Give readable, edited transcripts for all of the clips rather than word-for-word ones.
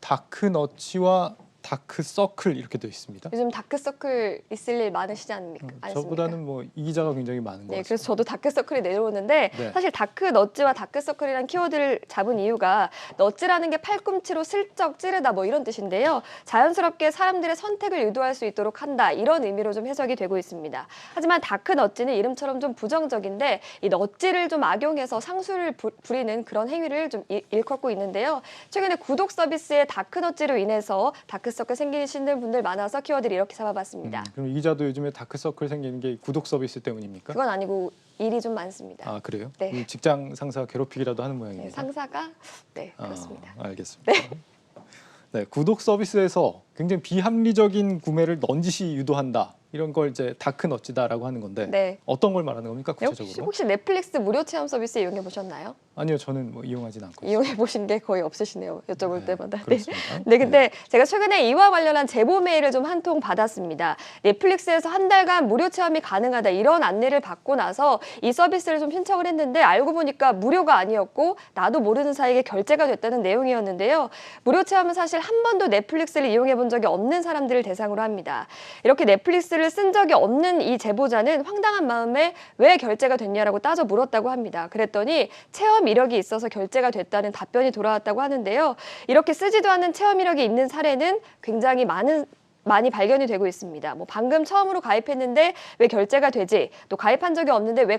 다크너치와 다크서클 이렇게 되어 있습니다. 요즘 다크서클 있을 일 많으시지 않습니까? 저보다는 뭐 이 기자가 굉장히 많은 것 네, 같습니다. 그래서 저도 다크서클이 내려오는데 네. 사실 다크너츠와 다크서클이라는 키워드를 잡은 이유가 너츠라는 게 팔꿈치로 슬쩍 찌르다 뭐 이런 뜻인데요. 자연스럽게 사람들의 선택을 유도할 수 있도록 한다 이런 의미로 좀 해석이 되고 있습니다. 하지만 다크너츠는 이름처럼 좀 부정적인데 이 너츠를 좀 악용해서 상수를 부리는 그런 행위를 좀 일컫고 있는데요. 최근에 구독 서비스의 다크너츠로 인해서 다크서클 생기시는 분들 많아서 키워드를 이렇게 잡아봤습니다. 그럼 이 기자도 요즘에 다크서클 생기는 게 구독 서비스 때문입니까? 그건 아니고 일이 좀 많습니다. 아 그래요? 네. 직장 상사 괴롭히기라도 하는 네, 모양입니다. 상사가 그렇습니다. 알겠습니다. 네, 구독 서비스에서 굉장히 비합리적인 구매를 넌지시 유도한다. 이런 걸 이제 다크너츠다라고 하는 건데 네. 어떤 걸 말하는 겁니까 구체적으로? 혹시 넷플릭스 무료 체험 서비스 이용해 보셨나요? 아니요, 저는 뭐 이용하진 않고 이용해 보신 게 거의 없으시네요. 여쭤볼 때마다. 그렇습니다. 네, 근데 제가 최근에 이와 관련한 제보 메일을 좀 한 통 받았습니다. 넷플릭스에서 한 달간 무료 체험이 가능하다 이런 안내를 받고 나서 이 서비스를 좀 신청을 했는데 알고 보니까 무료가 아니었고 나도 모르는 사이에 결제가 됐다는 내용이었는데요. 무료 체험은 사실 한 번도 넷플릭스를 이용해 본 적이 없는 사람들을 대상으로 합니다. 이렇게 넷플릭스를 쓴 적이 없는 이 제보자는 황당한 마음에 왜 결제가 됐냐라고 따져 물었다고 합니다. 그랬더니 체험 이력이 있어서 결제가 됐다는 답변이 돌아왔다고 하는데요. 이렇게 쓰지도 않는 체험 이력이 있는 사례는 굉장히 많이 발견이 되고 있습니다. 뭐 방금 처음으로 가입했는데 왜 결제가 되지? 또 가입한 적이 없는데 왜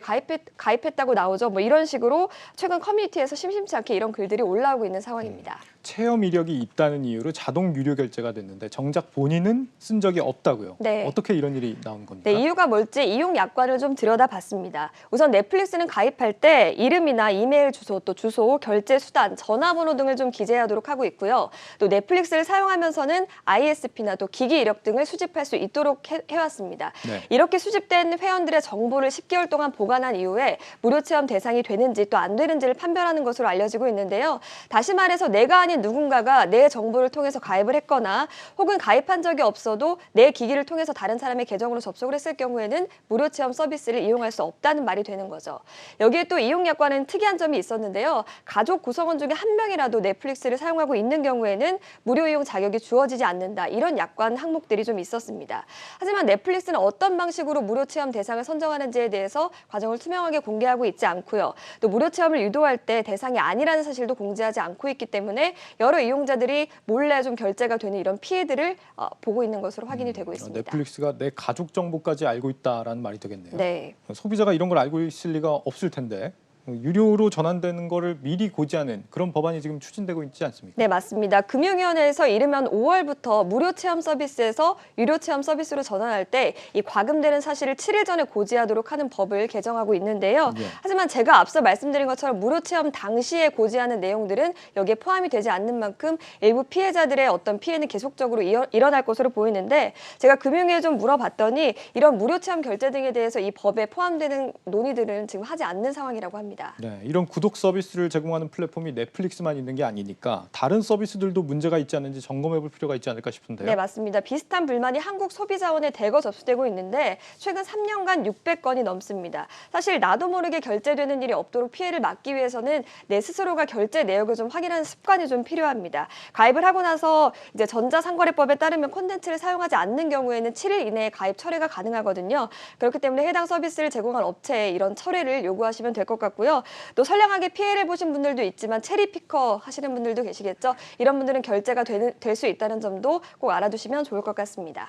가입했다고 나오죠? 뭐 이런 식으로 최근 커뮤니티에서 심심치 않게 이런 글들이 올라오고 있는 상황입니다. 체험 이력이 있다는 이유로 자동 유료 결제가 됐는데 정작 본인은 쓴 적이 없다고요. 네. 어떻게 이런 일이 나온 겁니까? 네, 이유가 뭘지 이용 약관을 좀 들여다봤습니다. 우선 넷플릭스는 가입할 때 이름이나 이메일 주소, 또 주소, 결제 수단, 전화번호 등을 좀 기재하도록 하고 있고요. 또 넷플릭스를 사용하면서는 ISP나 또 기기 이력 등을 수집할 수 있도록 해왔습니다. 네. 이렇게 수집된 회원들의 정보를 10개월 동안 보관한 이후에 무료 체험 대상이 되는지 또 안 되는지를 판별하는 것으로 알려지고 있는데요. 다시 말해서 내가 아닌 누군가가 내 정보를 통해서 가입을 했거나 혹은 가입한 적이 없어도 내 기기를 통해서 다른 사람의 계정으로 접속을 했을 경우에는 무료 체험 서비스를 이용할 수 없다는 말이 되는 거죠. 여기에 또 이용 약관은 특이한 점이 있었는데요. 가족 구성원 중에 한 명이라도 넷플릭스를 사용하고 있는 경우에는 무료 이용 자격이 주어지지 않는다. 이런 약관 항목들이 좀 있었습니다. 하지만 넷플릭스는 어떤 방식으로 무료 체험 대상을 선정하는지에 대해서 과정을 투명하게 공개하고 있지 않고요. 또 무료 체험을 유도할 때 대상이 아니라는 사실도 공지하지 않고 있기 때문에 여러 이용자들이 몰래 좀 결제가 되는 이런 피해들을 보고 있는 것으로 확인이 되고 있습니다. 넷플릭스가 내 가족 정보까지 알고 있다라는 말이 되겠네요. 네. 소비자가 이런 걸 알고 있을 리가 없을 텐데 유료로 전환되는 거를 미리 고지하는 그런 법안이 지금 추진되고 있지 않습니까? 네, 맞습니다. 금융위원회에서 이르면 5월부터 무료 체험 서비스에서 유료 체험 서비스로 전환할 때 이 과금되는 사실을 7일 전에 고지하도록 하는 법을 개정하고 있는데요. 네. 하지만 제가 앞서 말씀드린 것처럼 무료 체험 당시에 고지하는 내용들은 여기에 포함이 되지 않는 만큼 일부 피해자들의 어떤 피해는 계속적으로 일어날 것으로 보이는데 제가 금융위에 좀 물어봤더니 이런 무료 체험 결제 등에 대해서 이 법에 포함되는 논의들은 지금 하지 않는 상황이라고 합니다. 네, 이런 구독 서비스를 제공하는 플랫폼이 넷플릭스만 있는 게 아니니까 다른 서비스들도 문제가 있지 않는지 점검해볼 필요가 있지 않을까 싶은데요. 네, 맞습니다. 비슷한 불만이 한국소비자원에 대거 접수되고 있는데 최근 3년간 600건이 넘습니다. 사실 나도 모르게 결제되는 일이 없도록 피해를 막기 위해서는 내 스스로가 결제 내역을 좀 확인하는 습관이 좀 필요합니다. 가입을 하고 나서 이제 전자상거래법에 따르면 콘텐츠를 사용하지 않는 경우에는 7일 이내에 가입 철회가 가능하거든요. 그렇기 때문에 해당 서비스를 제공한 업체에 이런 철회를 요구하시면 될 것 같고요. 또 선량하게 피해를 보신 분들도 있지만 체리피커 하시는 분들도 계시겠죠. 이런 분들은 결제가 될 수 있다는 점도 꼭 알아두시면 좋을 것 같습니다.